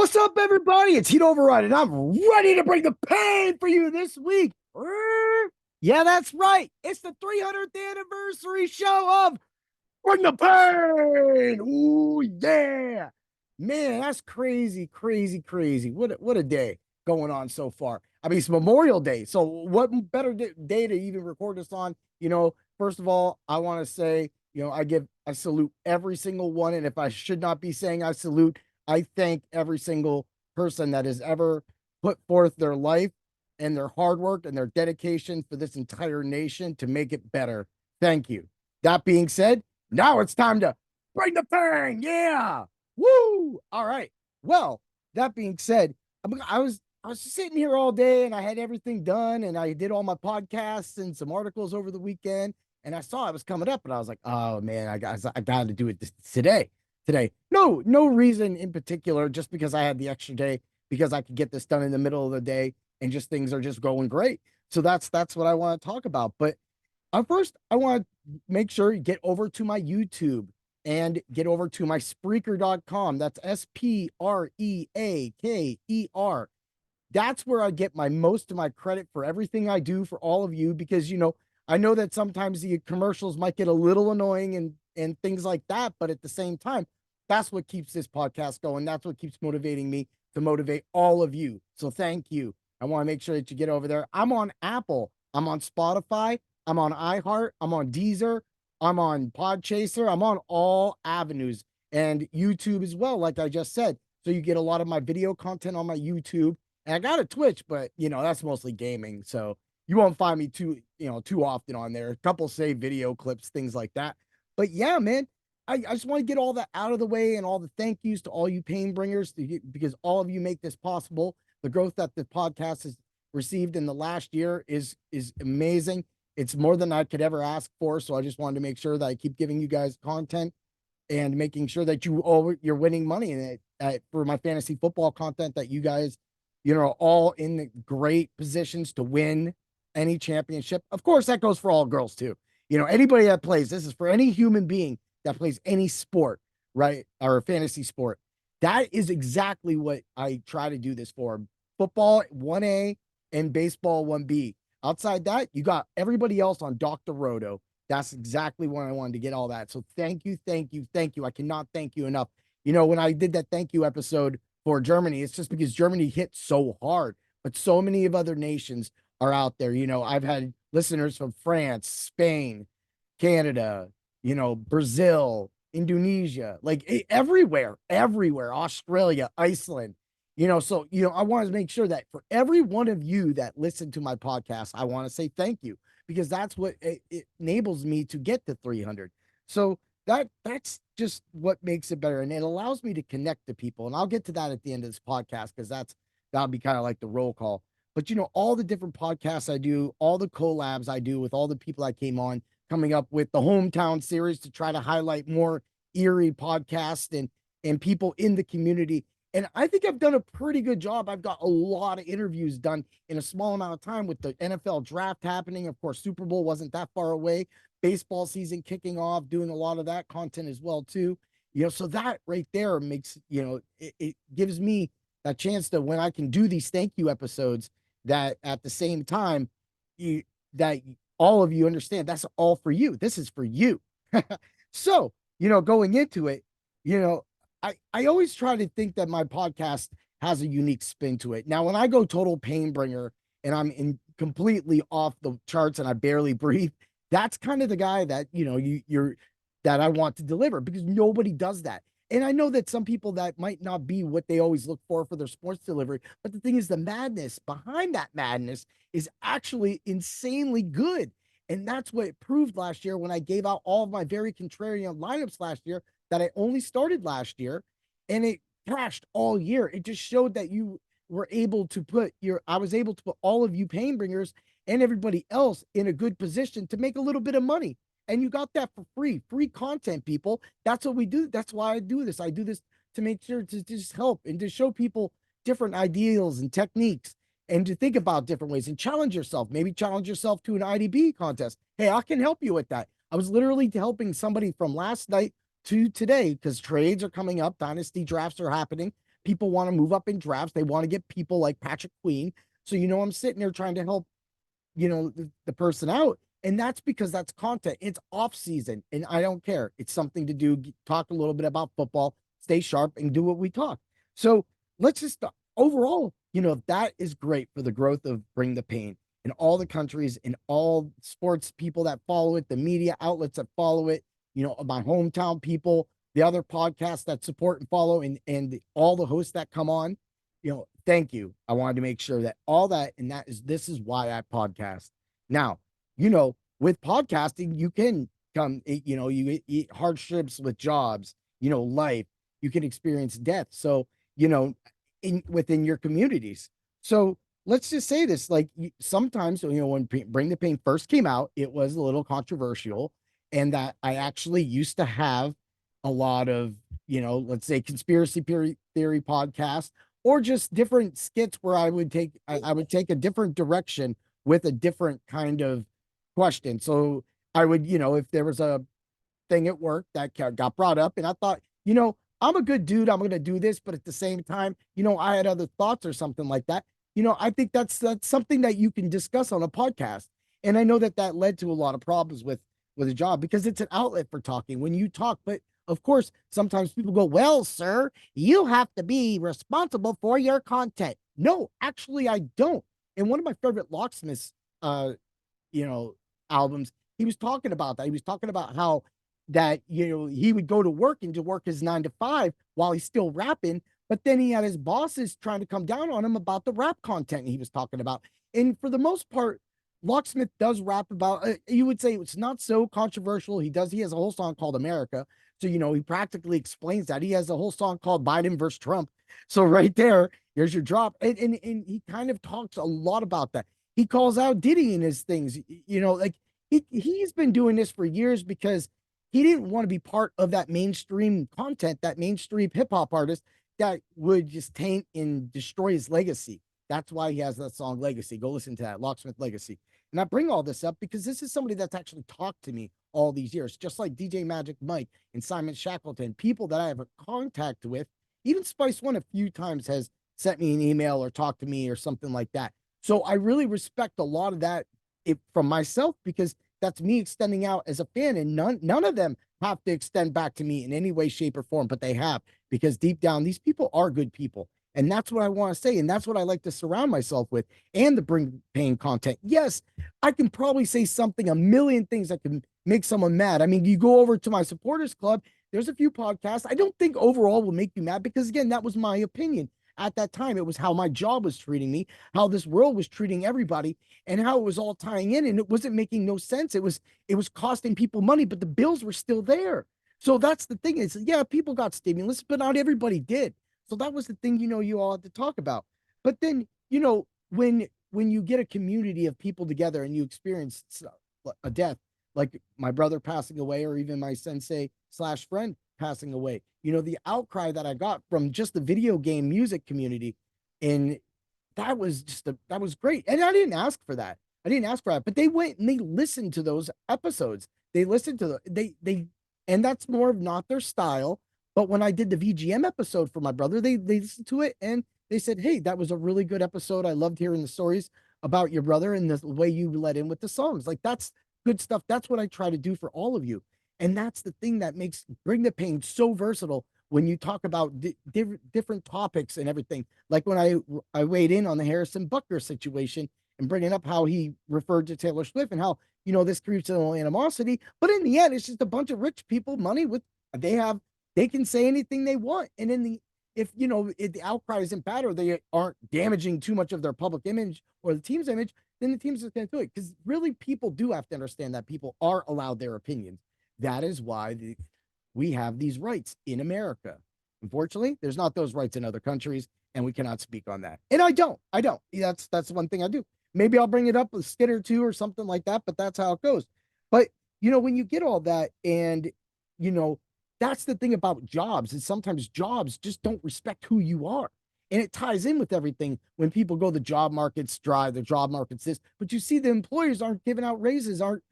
What's up, everybody? It's Heat Override, and I'm ready to bring the pain for you this week. Yeah, that's right. It's the 300th anniversary show of Bring the Pain. Ooh, yeah. Man, that's crazy, crazy, crazy. What a day going on so far. I mean, it's Memorial Day. So what better day to even record this on? First of all, I want to say, I salute every single one. And if I should not be saying I salute, I thank every single person that has ever put forth their life and their hard work and their dedication for this entire nation to make it better. Thank you. That being said, now it's time to bring the pain. Yeah. Woo. All right. Well, that being said, I was just sitting here all day and I had everything done and I did all my podcasts and some articles over the weekend and I saw it was coming up and I was like, oh man, I got to do it today. Today. No reason in particular, just because I had the extra day, because I could get this done in the middle of the day and just things are just going great. So that's what I want to talk about. But first, I want to make sure you get over to my YouTube and get over to my Spreaker.com. That's Spreaker. That's where I get most of my credit for everything I do for all of you, because I know that sometimes the commercials might get a little annoying and things like that, but at the same time, that's what keeps this podcast going. That's what keeps motivating me to motivate all of you. So thank you. I want to make sure that you get over there. I'm on Apple, I'm on Spotify, I'm on iHeart, I'm on Deezer, I'm on Podchaser, I'm on all avenues, and YouTube as well, like I just said. So you get a lot of my video content on my YouTube. And I got a Twitch, but that's mostly gaming. So you won't find me too often on there. A couple save video clips, things like that. But yeah, man, I just want to get all that out of the way and all the thank yous to all you pain bringers, because all of you make this possible. The growth that the podcast has received in the last year is amazing. It's more than I could ever ask for. So I just wanted to make sure that I keep giving you guys content and making sure that you're winning money in it, for my fantasy football content, that you guys all in the great positions to win any championship. Of course, that goes for all girls too. Anybody that plays, this is for any human being that plays any sport, right? Or a fantasy sport. That is exactly what I try to do this for. Football 1A and baseball 1B. Outside that, you got everybody else on Dr. Roto. That's exactly when I wanted to get all that. So thank you, thank you, thank you. I cannot thank you enough. When I did that thank you episode for Germany, it's just because Germany hit so hard, but so many of other nations are out there. I've had listeners from France, Spain, Canada, Brazil, Indonesia, like everywhere, Australia, Iceland. So I want to make sure that for every one of you that listen to my podcast, I want to say thank you, because that's what it enables me to get to 300. So that's just what makes it better, and it allows me to connect to people, and I'll get to that at the end of this podcast, because that'll be kind of like the roll call. But all the different podcasts I do, all the collabs I do with all the people I came on, coming up with the hometown series to try to highlight more Erie podcasts and people in the community. And I think I've done a pretty good job. I've got a lot of interviews done in a small amount of time, with the NFL draft happening. Of course, Super Bowl wasn't that far away. Baseball season kicking off, doing a lot of that content as well too. So that right there makes, it gives me that chance to, when I can do these thank you episodes, that at the same time, that all of you understand that's all for you. This is for you. So, going into it, I always try to think that my podcast has a unique spin to it. Now, when I go total pain bringer and I'm completely off the charts and I barely breathe, that's kind of the guy that, you're that I want to deliver, because nobody does that. And I know that some people, that might not be what they always look for their sports delivery. But the thing is, the madness behind that madness is actually insanely good. And that's what it proved last year when I gave out all of my very contrarian lineups last year, that I only started last year, and it crashed all year. It just showed that you were able to I was able to put all of you pain bringers and everybody else in a good position to make a little bit of money. And you got that for free content, people. That's what we do. That's why I do this. I do this to make sure to just help and to show people different ideals and techniques, and to think about different ways and challenge yourself. Maybe challenge yourself to an IDB contest. Hey, I can help you with that. I was literally helping somebody from last night to today, because trades are coming up, dynasty drafts are happening. People want to move up in drafts. They want to get people like Patrick Queen. So, I'm sitting there trying to help, the person out. And that's because that's content. It's off season and I don't care. It's something to do, talk a little bit about football, stay sharp and do what we talk. So let's just overall, that is great for the growth of Bring the Pain in all the countries, in all sports people that follow it, the media outlets that follow it, my hometown people, the other podcasts that support and follow, and all the hosts that come on. Thank you. I wanted to make sure that all that, and this is why I podcast. Now, with podcasting, you can come, you eat hardships with jobs, life, you can experience death. So, within your communities. So let's just say this, like sometimes, when Bring the Pain first came out, it was a little controversial, and that I actually used to have a lot of, let's say conspiracy theory podcasts, or just different skits where I would take a different direction with a different kind of question. So I would, if there was a thing at work that got brought up, and I thought, I'm a good dude, I'm going to do this, but at the same time, I had other thoughts or something like that. I think that's something that you can discuss on a podcast. And I know that that led to a lot of problems with a job, because it's an outlet for talking when you talk. But of course, sometimes people go, well, sir, you have to be responsible for your content. No, actually, I don't. And one of my favorite locksmiths, you know, albums, he was talking about that. He was talking about how that, he would go to work and to work his 9 to 5 while he's still rapping. But then he had his bosses trying to come down on him about the rap content he was talking about. And for the most part, Locksmith does rap about, you would say it's not so controversial. He has a whole song called America. So, he practically explains that. He has a whole song called Biden versus Trump. So right there, there's your drop. And he kind of talks a lot about that. He calls out Diddy in his things, like he's been doing this for years because he didn't want to be part of that mainstream content, that mainstream hip hop artist that would just taint and destroy his legacy. That's why he has that song Legacy. Go listen to that, Locksmith Legacy. And I bring all this up because this is somebody that's actually talked to me all these years, just like DJ Magic Mike and Simon Shackleton, people that I have a contact with. Even Spice One a few times has sent me an email or talked to me or something like that. So I really respect a lot of that from myself, because that's me extending out as a fan, and none of them have to extend back to me in any way, shape, or form, but they have, because deep down, these people are good people. And that's what I want to say. And that's what I like to surround myself with, and the Bring Pain content. Yes, I can probably say something, a million things that can make someone mad. I mean, you go over to my supporters club, there's a few podcasts I don't think overall will make you mad, because again, that was my opinion. At that time, it was how my job was treating me, how this world was treating everybody, and how it was all tying in, and it wasn't making no sense. It was costing people money, but the bills were still there. So that's the thing, is, yeah, people got stimulus, but not everybody did. So that was the thing, you all had to talk about. But then, when you get a community of people together and you experience a death, like my brother passing away, or even my sensei slash friend passing away, the outcry that I got from just the video game music community, and that was great. And I didn't ask for that. I didn't ask for that, but they went and they listened to those episodes. They listened to and that's more of not their style. But when I did the VGM episode for my brother, they listened to it and they said, "Hey, that was a really good episode. I loved hearing the stories about your brother and the way you let in with the songs. Like, that's good stuff. That's what I try to do for all of you." And that's the thing that makes Bring the Pain so versatile when you talk about different topics and everything. Like when I weighed in on the Harrison Butker situation and bringing up how he referred to Taylor Swift, and how, this creates a little animosity. But in the end, it's just a bunch of rich people, money with, they have, they can say anything they want. And if the outcry isn't bad, or they aren't damaging too much of their public image or the team's image, then the team's just going to do it. Because really, people do have to understand that people are allowed their opinions. That is why we have these rights in America. Unfortunately, there's not those rights in other countries, and we cannot speak on that. And I don't. That's one thing I do. Maybe I'll bring it up a skit or two or something like that, but that's how it goes. But when you get all that, and you know, that's the thing about jobs, is sometimes jobs just don't respect who you are. And it ties in with everything when people go, the job market's dry, the job market's this, but you see the employers aren't giving out raises, aren't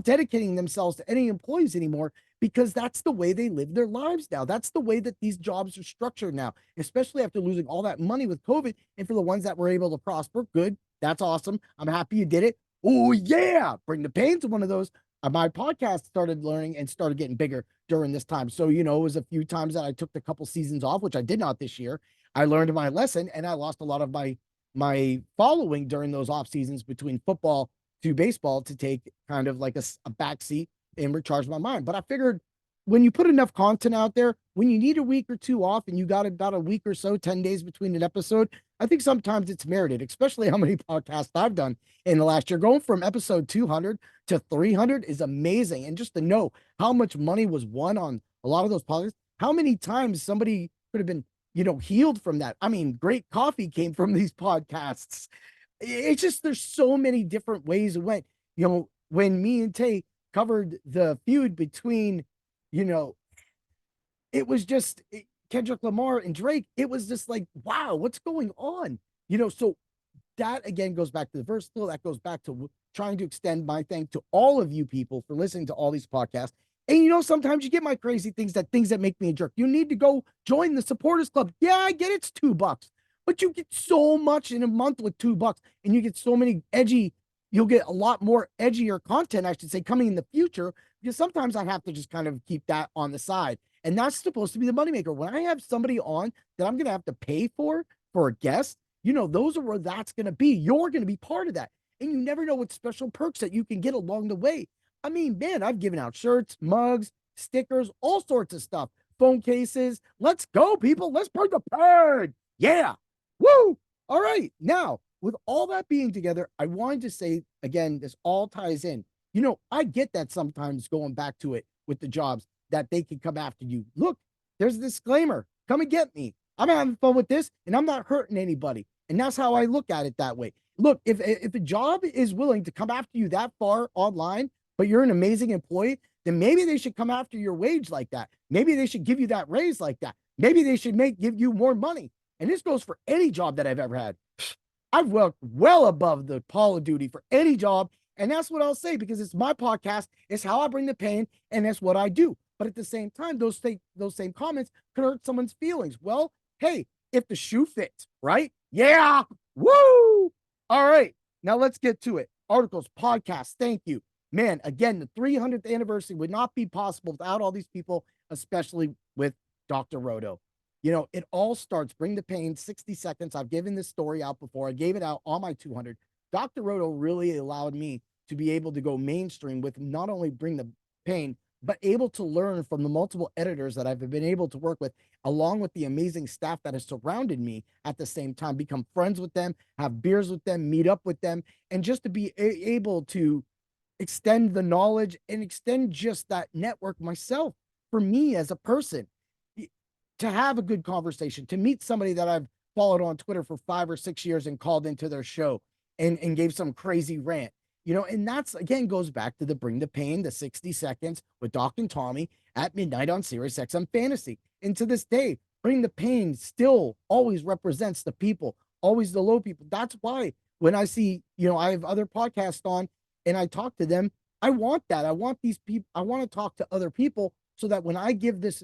dedicating themselves to any employees anymore, because that's the way they live their lives now. That's the way that these jobs are structured now, especially after losing all that money with COVID. And for the ones that were able to prosper, good. That's awesome. I'm happy you did it. Oh, yeah. Bring the Pain to one of those. My podcast started learning and started getting bigger during this time. So, it was a few times that I took a couple seasons off, which I did not this year. I learned my lesson and I lost a lot of my following during those off seasons between football to baseball to take kind of like a backseat and recharge my mind. But I figured when you put enough content out there, when you need a week or two off and you got about a week or so, 10 days between an episode, I think sometimes it's merited, especially how many podcasts I've done in the last year. Going from episode 200 to 300 is amazing. And just to know how much money was won on a lot of those podcasts, how many times somebody could have been, healed from that. I mean, great coffee came from these podcasts. It's just, there's so many different ways it went. When me and Tay covered the feud between, you know, it was just Kendrick Lamar and Drake. It was just like, wow, what's going on? So that again goes back to the versatile. That goes back to trying to extend my thanks to all of you people for listening to all these podcasts. And sometimes you get my crazy things that make me a jerk. You need to go join the supporters club. Yeah, I get it's $2, but you get so much in a month with $2, and you get so many you'll get a lot more edgier content, I should say, coming in the future, because sometimes I have to just kind of keep that on the side. And that's supposed to be the moneymaker. When I have somebody on that I'm going to have to pay for a guest, those are where that's going to be. You're going to be part of that. And you never know what special perks that you can get along the way. I mean, man, I've given out shirts, mugs, stickers, all sorts of stuff, phone cases. Let's go, people. Let's bring the pain. Yeah. Woo. All right. Now, with all that being together, I wanted to say, again, this all ties in. I get that sometimes going back to it with the jobs that they can come after you. Look, there's a disclaimer. Come and get me. I'm having fun with this and I'm not hurting anybody. And that's how I look at it that way. Look, if a job is willing to come after you that far online, but you're an amazing employee, then maybe they should come after your wage like that. Maybe they should give you that raise like that. Maybe they should give you more money. And this goes for any job that I've ever had. I've worked well above the call of duty for any job. And that's what I'll say, because it's my podcast. It's how I bring the pain, and that's what I do. But at the same time, those same comments could hurt someone's feelings. Well, hey, if the shoe fits, right? Yeah. Woo. All right. Now let's get to it. Articles, podcasts. Thank you. Man, again, the 300th anniversary would not be possible without all these people, especially with Dr. Roto. It all starts, bring the pain, 60 seconds. I've given this story out before. I gave it out on my 200. Dr. Roto really allowed me to be able to go mainstream with not only bring the pain, but able to learn from the multiple editors that I've been able to work with, along with the amazing staff that has surrounded me at the same time, become friends with them, have beers with them, meet up with them, and just to be able to extend the knowledge and extend just that network myself for me as a person, to have a good conversation, to meet somebody that I've followed on Twitter for 5 or 6 years and called into their show and gave some crazy rant, and that's, again, goes back to the Bring the Pain, the 60 seconds with Doc and Tommy at midnight on Sirius XM Fantasy. And to this day, Bring the Pain still always represents the people, always the low people. That's why when I see, I have other podcasts on and I talk to them, I want that. I want these people, I want to talk to other people, so that when I give this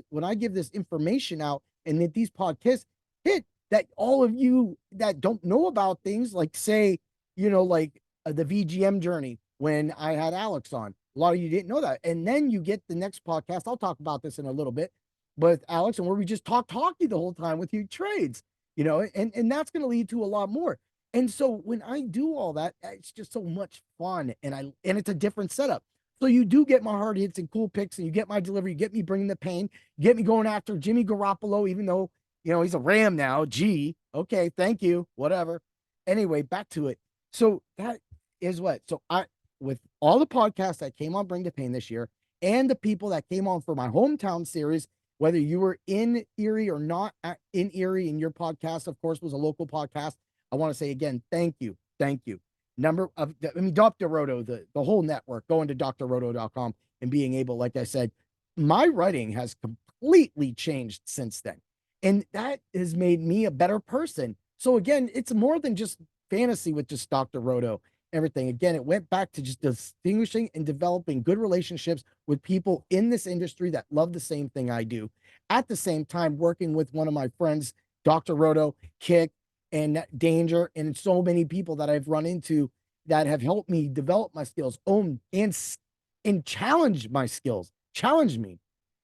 information out and that these podcasts hit, that all of you that don't know about things, like say, like the VGM journey, when I had Alex on, a lot of you didn't know that. And then you get the next podcast. I'll talk about this in a little bit, but Alex, and where we just talk hockey the whole time with you trades, and that's going to lead to a lot more. And so when I do all that, it's just so much fun. And it's a different setup. So you do get my hard hits and cool picks, and you get my delivery, you get me bringing the pain, you get me going after Jimmy Garoppolo, even though, he's a Ram now. Gee, okay, thank you, whatever. Anyway, back to it. So that is what. So with all the podcasts that came on Bring the Pain this year, and the people that came on for my hometown series, whether you were in Erie or not in Erie, and your podcast, of course, was a local podcast, I want to say again, thank you. Thank you. Dr. Roto, the whole network, going to drroto.com and being able, like I said, my writing has completely changed since then. And that has made me a better person. So again, it's more than just fantasy with just Dr. Roto. everything. Again, it went back to just distinguishing and developing good relationships with people in this industry that love the same thing I do. At the same time, working with one of my friends, Dr. Roto, Kick, and Danger, and so many people that I've run into that have helped me develop my skills, own and challenge my skills, challenge me,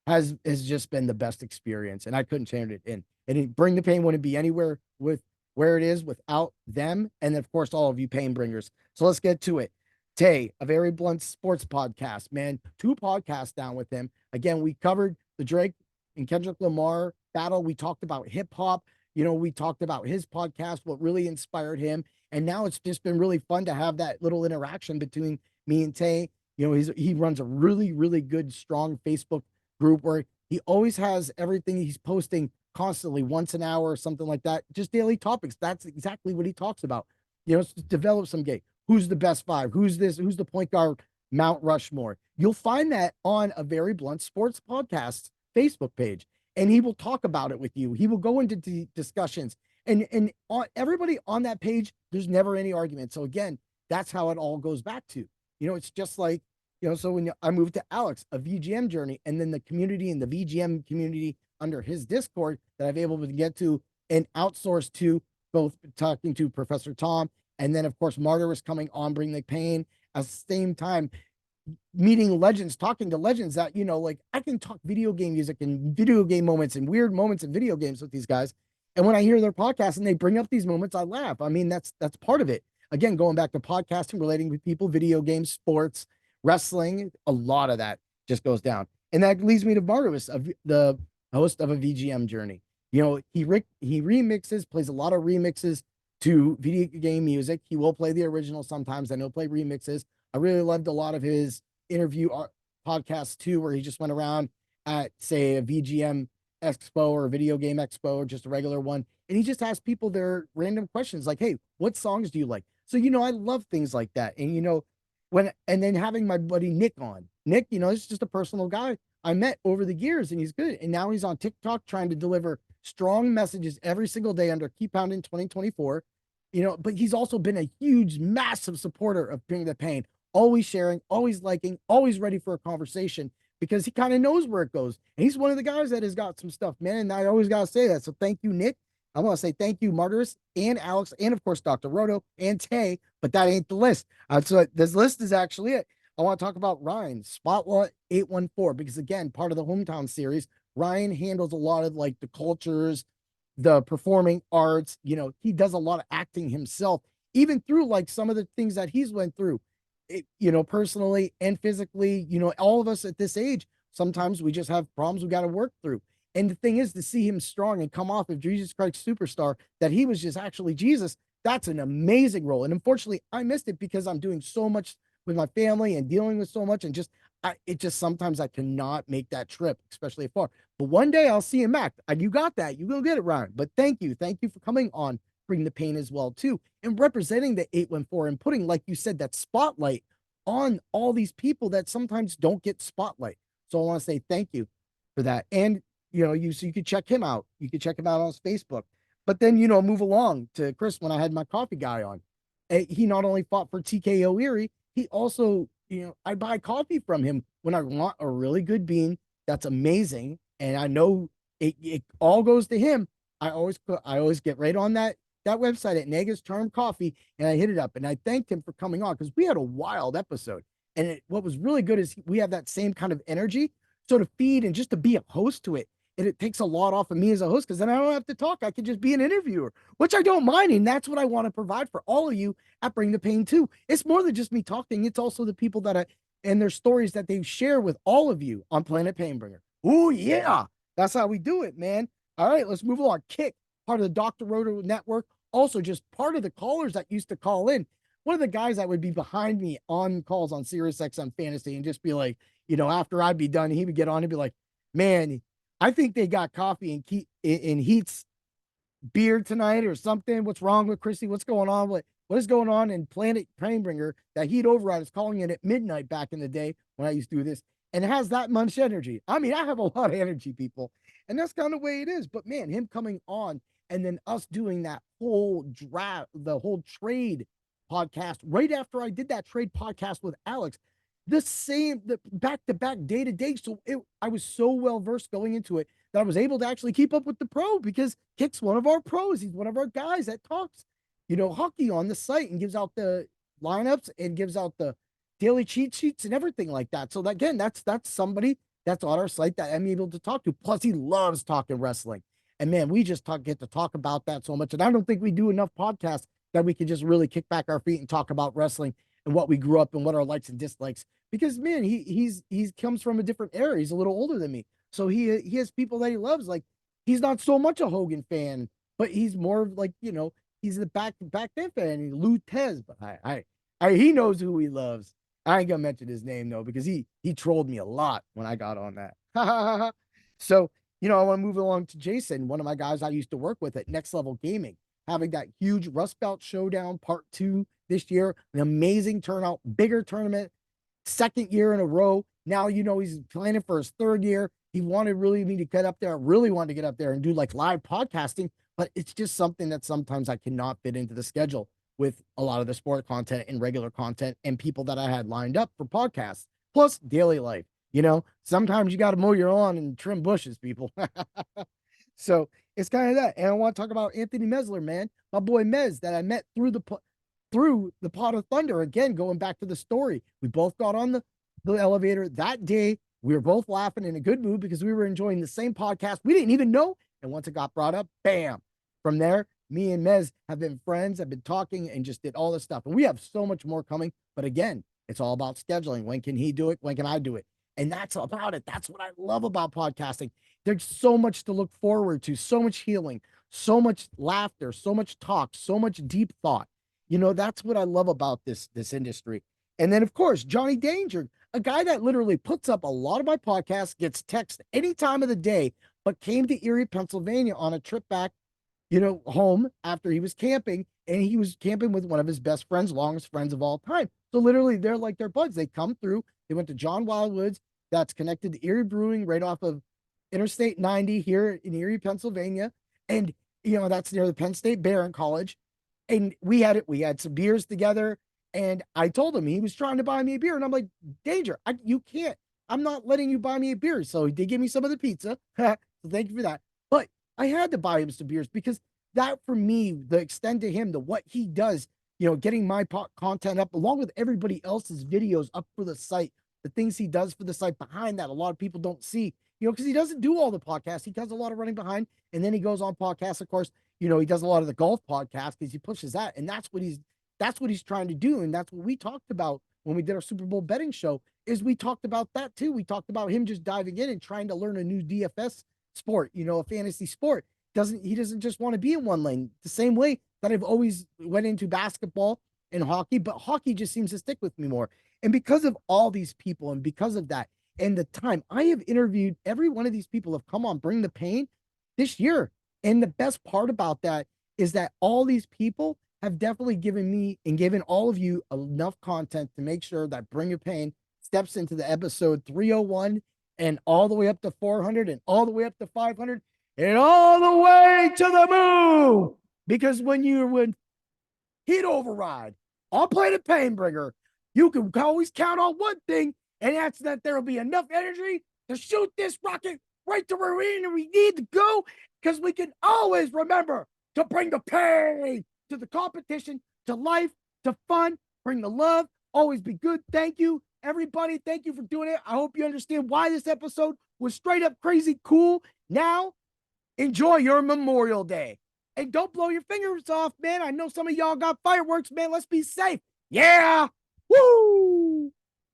has just been the best experience, and I couldn't change it. And Bring the Pain wouldn't be anywhere with where it is without them, and of course all of you pain bringers. So let's get to it. Tay, a very blunt sports podcast, man. 2 podcasts down with him. Again, we covered the Drake and Kendrick Lamar battle. We talked about hip hop. We talked about his podcast, what really inspired him. And now it's just been really fun to have that little interaction between me and Tay. He runs a really, really good, strong Facebook group where he always has everything he's posting constantly, once an hour or something like that, just daily topics. That's exactly what he talks about. Develop some game. Who's the best 5? Who's the point guard, Mount Rushmore? You'll find that on a Very Blunt Sports Podcast Facebook page, and he will talk about it with you. He will go into discussions, and everybody on that page, there's never any argument. So again, that's how it all goes back to. It's just like, so when I moved to Alex, a VGM journey, and then the community and the VGM community under his Discord that I've able to get to and outsource to, both talking to Professor Tom, and then of course Martyr was coming on Bring the Pain at the same time, meeting legends, talking to legends that, like I can talk video game music and video game moments and weird moments in video games with these guys. And when I hear their podcast and they bring up these moments, I laugh. I mean, that's part of it. Again, going back to podcasting, relating with people, video games, sports, wrestling, a lot of that just goes down. And that leads me to Barnabas, of the host of a VGM journey. He remixes, plays a lot of remixes to video game music. He will play the original sometimes. I know play remixes. I really loved a lot of his interview podcasts too, where he just went around at, say, a VGM expo or a video game expo or just a regular one, and he just asked people their random questions like, "Hey, what songs do you like?" So I love things like that, and and then having my buddy Nick on. Nick, it's just a personal guy I met over the years, and he's good. And now he's on TikTok trying to deliver strong messages every single day under Keep Pounding 2024. But he's also been a huge, massive supporter of Bring the Pain, always sharing, always liking, always ready for a conversation because he kind of knows where it goes. And he's one of the guys that has got some stuff, man. And I always got to say that. So thank you, Nick. I want to say thank you, Martyrs and Alex, and of course, Dr. Roto and Tay, but that ain't the list. So this list is actually it. I want to talk about Ryan, Spotlight 814, because again, part of the Hometown series, Ryan handles a lot of like the cultures, the performing arts. He does a lot of acting himself, even through like some of the things that he's went through, personally and physically. All of us at this age, sometimes we just have problems we got to work through. And the thing is, to see him strong and come off of Jesus Christ Superstar, that he was just actually Jesus, that's an amazing role. And unfortunately, I missed it because I'm doing so much with my family and dealing with so much, and it just sometimes I cannot make that trip, especially far. But one day I'll see him back. You got that. You go get it, Ryan. But thank you for coming on Bring the Pain as well too, and representing the 814 and putting, like you said, that spotlight on all these people that sometimes don't get spotlight. So I want to say thank you for that. And so you could check him out. You could check him out on his Facebook. But then, move along to Chris when I had my coffee guy on. He not only fought for TKO Erie, he also, I buy coffee from him when I want a really good bean that's amazing. And I know it all goes to him. I always get right on that website at Nega's Charm Coffee, and I hit it up and I thanked him for coming on because we had a wild episode. And what was really good is we have that same kind of energy. So to feed and just to be a host to it, it takes a lot off of me as a host because then I don't have to talk. I can just be an interviewer, which I don't mind. And that's what I want to provide for all of you at Bring the Pain too. It's more than just me talking. It's also the people and their stories that they share with all of you on Planet Painbringer. Oh yeah. That's how we do it, man. All right, let's move along. Kick, part of the Dr. Roto Network. Also just part of the callers that used to call in. One of the guys that would be behind me on calls on Sirius XM Fantasy and just be like, after I'd be done, he would get on and be like, man, I think they got coffee in Heat's beer tonight or something. What's wrong with Chrissy? What's going on? What is going on in Planet Painbringer that Heat Override is calling in at midnight back in the day when I used to do this, and it has that much energy. I mean, I have a lot of energy, people, and that's kind of the way it is. But man, him coming on and then us doing that whole draft, the whole trade podcast right after I did that trade podcast with Alex. The back to back, day to day. So I was so well versed going into it that I was able to actually keep up with the pro because Kick's one of our pros. He's one of our guys that talks, hockey on the site and gives out the lineups and gives out the daily cheat sheets and everything like that. So again, that's somebody that's on our site that I'm able to talk to. Plus, he loves talking wrestling. And man, we just get to talk about that so much. And I don't think we do enough podcasts that we can just really kick back our feet and talk about wrestling and what we grew up and what our likes and dislikes. Because man, he comes from a different era. He's a little older than me, so he has people that he loves. Like he's not so much a Hogan fan, but he's more like he's the back then fan. Lou Tez, but he knows who he loves. I ain't gonna mention his name though because he trolled me a lot when I got on that. So I want to move along to Jason, one of my guys I used to work with at Next Level Gaming, having that huge Rust Belt Showdown Part 2 this year, an amazing turnout, bigger tournament, second year in a row. Now, he's planning for his third year. He wanted really me to get up there. I really wanted to get up there and do like live podcasting, but it's just something that sometimes I cannot fit into the schedule with a lot of the sport content and regular content and people that I had lined up for podcasts, plus daily life. Sometimes you got to mow your lawn and trim bushes, people. So it's kind of that. And I want to talk about Anthony Mesler, man, my boy Mez that I met through the Pot of Thunder. Again, going back to the story, we both got on the elevator that day. We were both laughing in a good mood because we were enjoying the same podcast. We didn't even know. And once it got brought up, bam. From there, me and Mez have been friends, have been talking and just did all this stuff. And we have so much more coming. But again, it's all about scheduling. When can he do it? When can I do it? And that's about it. That's what I love about podcasting. There's so much to look forward to, so much healing, so much laughter, so much talk, so much deep thought. That's what I love about this industry. And then, of course, Johnny Danger, a guy that literally puts up a lot of my podcasts, gets text any time of the day, but came to Erie, Pennsylvania on a trip back, home after he was camping, and he was camping with one of his best friends, longest friends of all time. So literally, they're like their buds. They come through. They went to John Wildwood's, that's connected to Erie Brewing, right off of Interstate 90 here in Erie, Pennsylvania, and that's near the Penn State Barron College. And we had some beers together, and I told him he was trying to buy me a beer, and I'm like, Danger, you can't. I'm not letting you buy me a beer. So he did give me some of the pizza. So thank you for that. But I had to buy him some beers because that, for me, the extend to him, to what he does, getting my content up along with everybody else's videos up for the site, the things he does for the site behind that a lot of people don't see, because he doesn't do all the podcasts. He does a lot of running behind, and then he goes on podcasts. Of course, he does a lot of the golf podcast because he pushes that, and that's what he's trying to do. And that's what we talked about when we did our Super Bowl betting show, is we talked about that too. We talked about him just diving in and trying to learn a new DFS sport, a fantasy sport. He doesn't just want to be in one lane, the same way that I've always went into basketball and hockey, but hockey just seems to stick with me more. And because of all these people and because of that and the time, I have interviewed every one of these people have come on Bring the Pain this year. And the best part about that is that all these people have definitely given me and given all of you enough content to make sure that Bring Your Pain steps into the episode 301 and all the way up to 400 and all the way up to 500 and all the way to the moon. Because when you would hit override on Planet Painbringer, you can always count on one thing, and that's that there will be enough energy to shoot this rocket right to where we need to go, because we can always remember to bring the pain to the competition, to life, to fun, bring the love, always be good. Thank you, everybody. Thank you for doing it. I hope you understand why this episode was straight up crazy cool. Now, enjoy your Memorial Day. And don't blow your fingers off, man. I know some of y'all got fireworks, man. Let's be safe. Yeah. Woo!